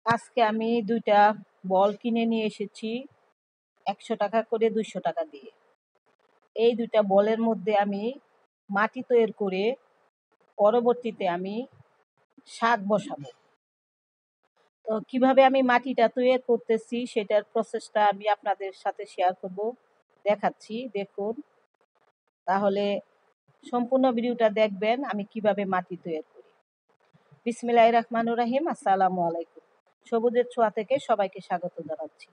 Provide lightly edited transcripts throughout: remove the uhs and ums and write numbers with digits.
আজকে আমি ২টা বল কিনে নিয়ে এসেছি ১০০ টাকা করে ২০০ টাকা দিয়ে। এই ২টা বলের মধ্যে আমি মাটি তৈরি করে পরবর্তীতে আমি শাক বসাবো। তো কিভাবে আমি মাটিটা তৈরি করতেছি সেটার প্রসেসটা আমি আপনাদের সাথে শেয়ার করব, দেখাচ্ছি। দেখুন, তাহলে সম্পূর্ণ ভিডিওটা দেখবেন আমি কিভাবে মাটি তৈরি করি। বিসমিল্লাহির রহমানির রহিম। আসসালামু আলাইকুম। সবুজের ছোঁয়া থেকে সবাইকে স্বাগত জানাচ্ছি।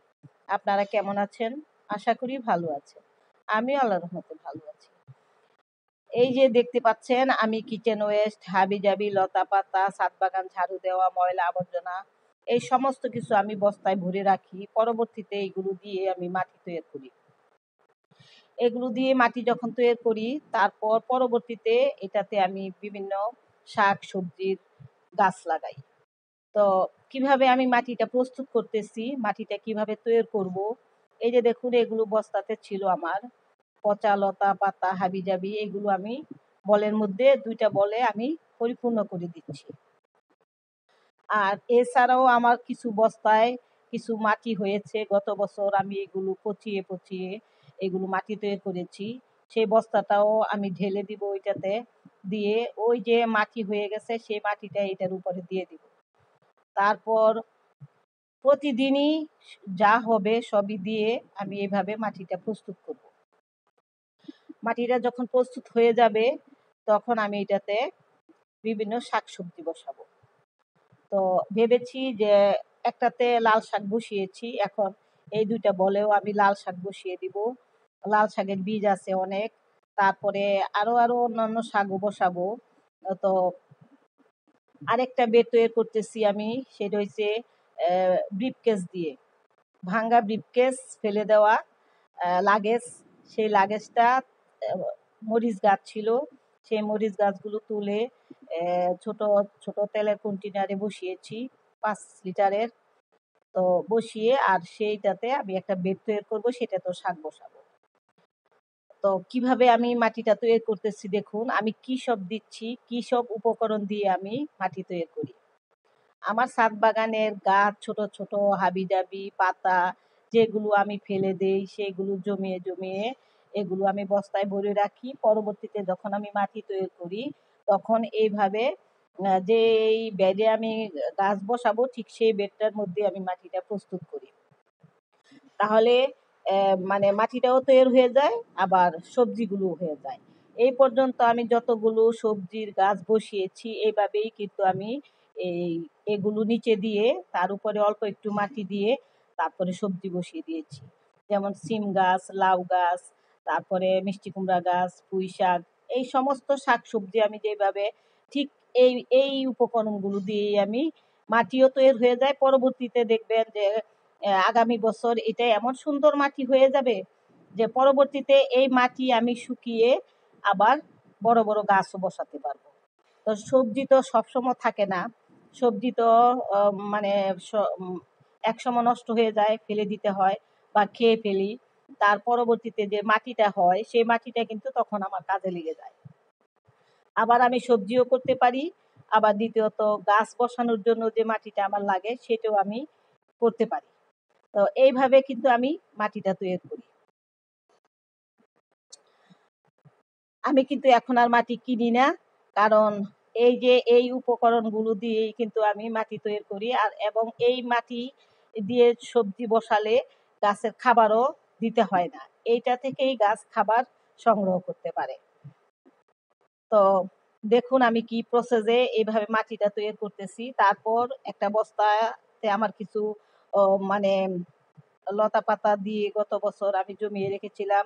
আপনারা কেমন আছেন? আশা করি ভালো আছেন। আমিও আল্লাহর রহমতে ভালো আছি। এই যে দেখতে পাচ্ছেন, আমি কিচেন ওয়েস্ট, হাবিজাবি, লতা পাতা, ছাদ বাগান ঝাড়ু দেওয়া, ময়লা আবর্জনা এই সমস্ত কিছু আমি বস্তায় ভরে রাখি। পরবর্তীতে এইগুলো দিয়ে আমি মাটি তৈরি করি। এগুলো দিয়ে মাটি যখন তৈরি করি, তারপর পরবর্তীতে এটাতে আমি বিভিন্ন শাক সবজির গাছ লাগাই। তো কিভাবে আমি মাটিটা প্রস্তুত করতেছি, মাটিটা কিভাবে তৈরি করব, এই যে দেখুন, এগুলো বস্তাতে ছিল আমার। পচা লতা পাতা হাবিজাবি এগুলো আমি বলের মধ্যে ২টা বলে আমি পরিপূর্ণ করে দিচ্ছি। আর এছাড়াও আমার কিছু বস্তায় কিছু মাটি হয়েছে, গত বছর আমি এগুলো পচিয়ে পচিয়ে এগুলো মাটি তৈরি করেছি। সেই বস্তাটাও আমি ঢেলে দিব ওইটাতে, দিয়ে ওই যে মাটি হয়ে গেছে সেই মাটিটা এটার উপরে দিয়ে দিব। তারপর প্রতিদিনই যা হবে সবই দিয়ে আমি এভাবে মাটিটা প্রস্তুত করব। মাটিটা যখন প্রস্তুত হয়ে যাবে তখন আমি এটাতে বিভিন্ন শাকসবজি বসাবো। তো ভেবেছি যে একটাতে লাল শাক বসিয়েছি, এখন এই ২টা বলেও আমি লাল শাক বসিয়ে দিব। লাল শাকের বীজ আছে অনেক, তারপরে আরো অন্যান্য শাকও বসাবো। তো আরেকটা বেড তৈরি করতেছি আমি, সেটা হচ্ছে ব্রিফকেস দিয়ে, ভাঙ্গা ব্রিফকেস ফেলে দেওয়া লাগেজ। সেই লাগেজটা মরিচ গাছ ছিল, সেই মরিচ গাছগুলো তুলে ছোট ছোট তেলের কন্টেনারে বসিয়েছি ৫ লিটারের। তো বসিয়ে আর সেইটাতে আমি একটা বেড তৈরি করবো, সেটা তো শাক বসাবো। তো কিভাবে আমি মাটিটা তৈরি করতেছি দেখুন, আমি কি সব দিচ্ছি, কি সব উপকরণ দিয়ে আমি মাটি তৈরি করি। আমার ছাদ বাগানের গাছ ছোট ছোট হাবিজাবি পাতা যেগুলো আমি ফেলে দেই, সেগুলো জমিয়ে জমিয়ে এগুলো আমি বস্তায় ভরে রাখি। পরবর্তীতে যখন আমি মাটি তৈরি করি তখন এইভাবে যে এই বেডে আমি গাছ বসাবো ঠিক সেই বেডটার মধ্যে আমি মাটিটা প্রস্তুত করি। তাহলে মানে মাটিটাও তৈরি হয়ে যায়, আবার সবজিগুলো হয়ে যায়। এই পর্যন্ত আমি যতগুলো সবজির গাছ বসিয়েছি এইভাবেই কিন্তু আমি এই এগুলো নিচে দিয়ে তার উপরে অল্প একটু মাটি দিয়ে তারপরে সবজি বসিয়ে দিয়েছি। যেমন সিম গাছ, লাউ গাছ, তারপরে মিষ্টি কুমড়া গাছ, পুঁই শাক, এই সমস্ত শাক সবজি আমি যেভাবে ঠিক এই এই উপকরণগুলো দিয়েই আমি মাটিও তৈরি হয়ে যায়। পরবর্তীতে দেখবেন যে আগামী বছর এটা এমন সুন্দর মাটি হয়ে যাবে যে পরবর্তীতে এই মাটি আমি শুকিয়ে আবার বড় বড় গাছও বসাতে পারবো। তো সবজি তো সবসময় থাকে না, সবজি তো মানে একসময় নষ্ট হয়ে যায়, ফেলে দিতে হয় বা খেয়ে ফেলি। তার পরবর্তীতে যে মাটিটা হয় সেই মাটিটা কিন্তু তখন আমার কাজে লেগে যায়। আবার আমি সবজিও করতে পারি, আবার দ্বিতীয়ত গাছ বসানোর জন্য যে মাটিটা আমার লাগে সেটাও আমি করতে পারি। তো এইভাবে কিন্তু আমি মাটিটা তৈরি করি। আমি কিন্তু এখন আর মাটি কিনি না, কারণ এই যে এই উপকরণগুলো দিয়েই কিন্তু আমি মাটি তৈরি করি। আর এবং এই মাটি দিয়ে সবজি বসালে গাছের খাবারও দিতে হয় না, এইটা থেকেই গাছ খাবার সংগ্রহ করতে পারে। তো দেখুন আমি কি প্রসেসে এইভাবে মাটিটা তৈরি করতেছি। তারপর একটা বস্তাতে আমার কিছু মানে লতা পাতা দিয়ে গত বছর আমি জমিয়ে রেখেছিলাম,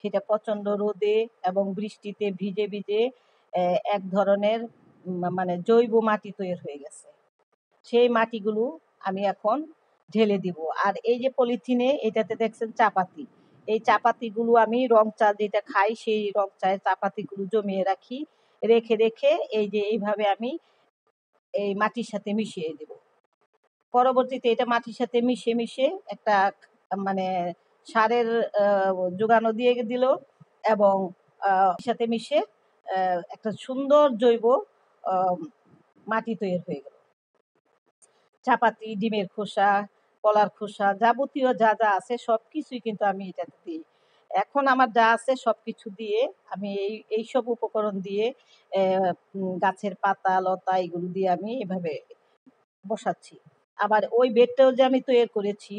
সেটা প্রচন্ড রোদে এবং বৃষ্টিতে ভিজে ভিজে এক ধরনের মানে জৈব মাটি তৈরি হয়ে গেছে। সেই মাটিগুলো আমি এখন ঢেলে দিব। আর এই যে পলিথিনে এটাতে দেখছেন চাপাতি, এই চাপাতিগুলো আমি রং চা যেটা খাই সেই রং চায়ের চাপাতিগুলো জমিয়ে রাখি। রেখে রেখে এই যে এইভাবে আমি এই মাটির সাথে মিশিয়ে দেব। পরবর্তীতে এটা মাটির সাথে মিশে মিশে একটা মানে সারের যোগানো দিয়ে দিল, এবং সাথে মিশে একটা সুন্দর জৈব মাটি তৈরি হয়ে গেল। চাপাতি, ডিমের খোসা, কলার খোসা, যাবতীয় যা যা আছে সব কিছুই কিন্তু আমি এটাতে দিই। এখন আমার যা আছে সব কিছু দিয়ে আমি এইসব উপকরণ দিয়ে গাছের পাতা লতা এগুলো দিয়ে আমি এভাবে বসাচ্ছি। আবার ওই বেডটাও যে আমি তৈরি করেছি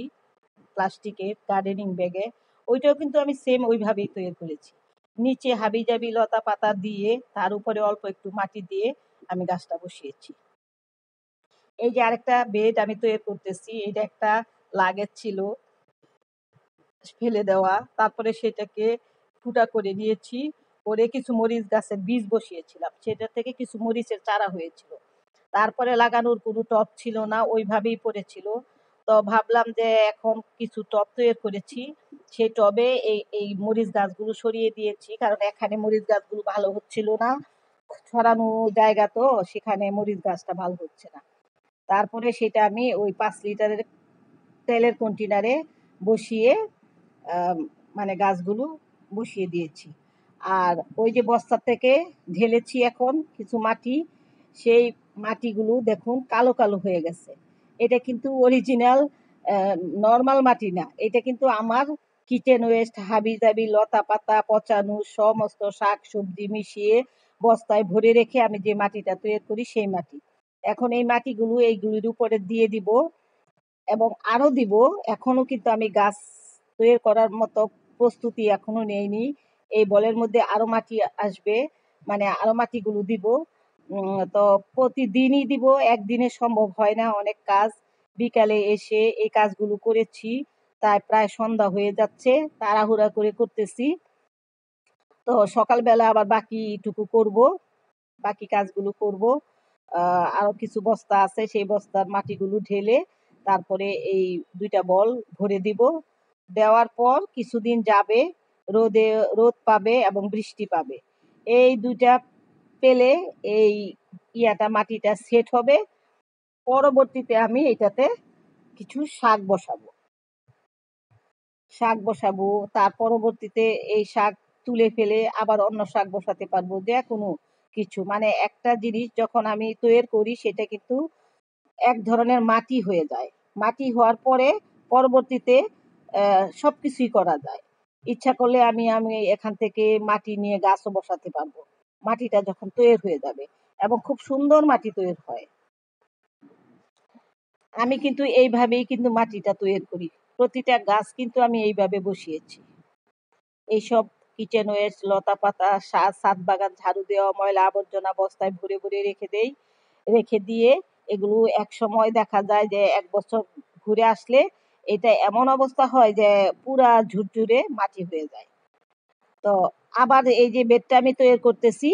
প্লাস্টিকের গার্ডেনিং ব্যাগে, ওইটাও কিন্তু আমি সেম ওইভাবেই তৈরি করেছি। নিচে হাবিজাবি লতা পাতা দিয়ে তার উপরে অল্প একটু মাটি দিয়ে আমি গাছটা বসিয়েছি। এই যে আরেকটা বেড আমি তৈরি করতেছি, এটা একটা লাগেজ ছিল ফেলে দেওয়া, তারপরে সেটাকে ফুটা করে নিয়েছি, করে কিছু মরিচ গাছের বীজ বসিয়েছিলাম, সেটা থেকে কিছু মরিচের চারা হয়েছিল। তারপরে লাগানোর কোনো টব ছিল না, ওইভাবেই পড়েছিল। তো ভাবলাম যে এখন কিছু টব তৈরি করেছি, সেই টবে এই মরিচ গাছগুলো সরিয়ে দিয়েছি, কারণ এখানে মরিচ গাছগুলো ভালো হচ্ছিল না, ছড়ানো জায়গা তো সেখানে মরিচ গাছটা ভালো হচ্ছে না। তারপরে সেটা আমি ওই 5 লিটারের তেলের কন্টেনারে বসিয়ে মানে গাছগুলো বসিয়ে দিয়েছি। আর ওই যে বস্তা থেকে ঢেলেছি এখন কিছু মাটি, সেই মাটিগুলো দেখুন কালো কালো হয়ে গেছে। এটা কিন্তু অরিজিনাল নর্মাল মাটি না, এটা কিন্তু আমার কিচেন ওয়েস্ট, হাবি জাবি লতা পাতা পচানো সমস্ত শাক সবজি মিশিয়ে বস্তায় ভরে রেখে আমি যে মাটিটা তৈরি করি সেই মাটি। এখন এই মাটিগুলো এইগুলির উপরে দিয়ে দিব এবং আরো দিব। এখনো কিন্তু আমি গাছ তৈরি করার মতো প্রস্তুতি এখনো নেইনি। এই বলের মধ্যে আরো মাটি আসবে, মানে আরো মাটিগুলো দিব। তো প্রতিদিনই দিব, একদিনে সম্ভব হয় না, অনেক কাজ। বিকালে এসে এই কাজগুলো করেছি, তাই প্রায় সন্ধ্যা হয়ে যাচ্ছে, তাড়াহুড়া করে করতেছি। তো সকালবেলা আবার বাকিটুকু করব, বাকি কাজগুলো করব। আরো কিছু বস্তা আছে, সেই বস্তার মাটিগুলো ঢেলে তারপরে এই 2টা বল ভরে দিব। দেওয়ার পর কিছুদিন যাবে, রোদ পাবে এবং বৃষ্টি পাবে। এই 2টা পেলে এই মাটিটা সেট হবে। পরবর্তীতে আমি এটাতে কিছু শাক বসাবো। তার পরবর্তীতে এই শাক তুলে ফেলে আবার অন্য শাক বসাতে পারবো, যে কোনো কিছু। মানে একটা জিনিস যখন আমি তৈরি করি সেটা কিন্তু এক ধরনের মাটি হয়ে যায়। মাটি হওয়ার পরে পরবর্তীতে সবকিছুই করা যায়। ইচ্ছা করলে আমি আমি এখান থেকে মাটি নিয়ে গাছও বসাতে পারবো, মাটিটা যখন তৈরি হয়ে যাবে, এবং খুব সুন্দর মাটি তৈরি হয়। আমি কিন্তু এইভাবেই কিন্তু মাটিটা তৈরি করি। প্রতিটা গাছ কিন্তু আমি এইভাবে বসিয়েছি। এইসব কিচেন ওয়েস্ট লতা পাতা ছাদ বাগান ঝাড়ু দেওয়া ময়লা আবর্জনা বস্তায় ভরে ভরে রেখে দিয়ে এগুলো এক সময় দেখা যায় যে 1 বছর ঘুরে আসলে এটা এমন অবস্থা হয় যে পুরা ঝুরঝুরে মাটি হয়ে যায়। তো আবার এই যে বেডটা আমি তৈরি করতেছি,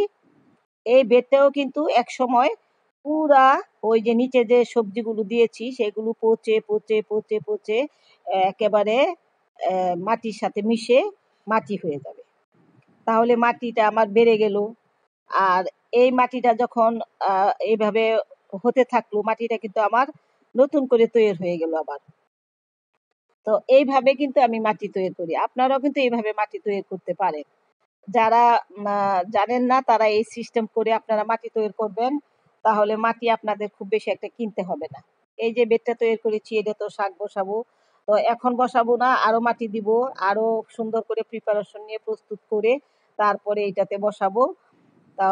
এই বেডটাও কিন্তু এক সময় পুরা ওই যে নিচে যে সবজিগুলো দিয়েছি সেগুলো পচে পচে পচে পচে একেবারে মাটির সাথে মিশে মাটি হয়ে যাবে। তাহলে মাটিটা আমার বেড়ে গেল। আর এই মাটিটা যখন এইভাবে হতে থাকলো, মাটিটা কিন্তু আমার নতুন করে তৈরি হয়ে গেল আবার। তো এইভাবে কিন্তু আমি মাটি তৈরি করি, আপনারাও কিন্তু এইভাবে মাটি তৈরি করতে পারেন। যারা জানেন না তারা এই সিস্টেম করে আপনারা মাটি তৈরি করবেন, তাহলে মাটি আপনাদের খুব বেশি একটা কিনতে হবে না। এই যে বেডটা তৈরি করেছি, এটা তো শাক বসাবো, তো এখন বসাবো না, আরো মাটি দিব, আরো সুন্দর করে প্রিপারেশন নিয়ে প্রস্তুত করে তারপরে এটাতে বসাবো। তা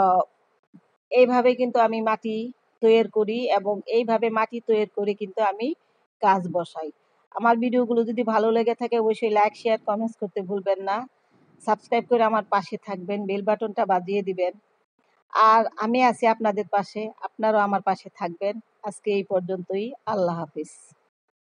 এইভাবে কিন্তু আমি মাটি তৈরি করি এবং এইভাবে মাটি তৈরি করে কিন্তু আমি গাছ বসাই। আমার ভিডিওগুলো যদি ভালো লেগে থাকে অবশ্যই লাইক শেয়ার কমেন্টস করতে ভুলবেন না। সাবস্ক্রাইব করে আমার পাশে থাকবেন, বেল বাটনটা বাজিয়ে দিবেন। আর আমি আছি আপনাদের পাশে, আপনারাও আমার পাশে থাকবেন। আজকে এই পর্যন্তই। আল্লাহ হাফিজ।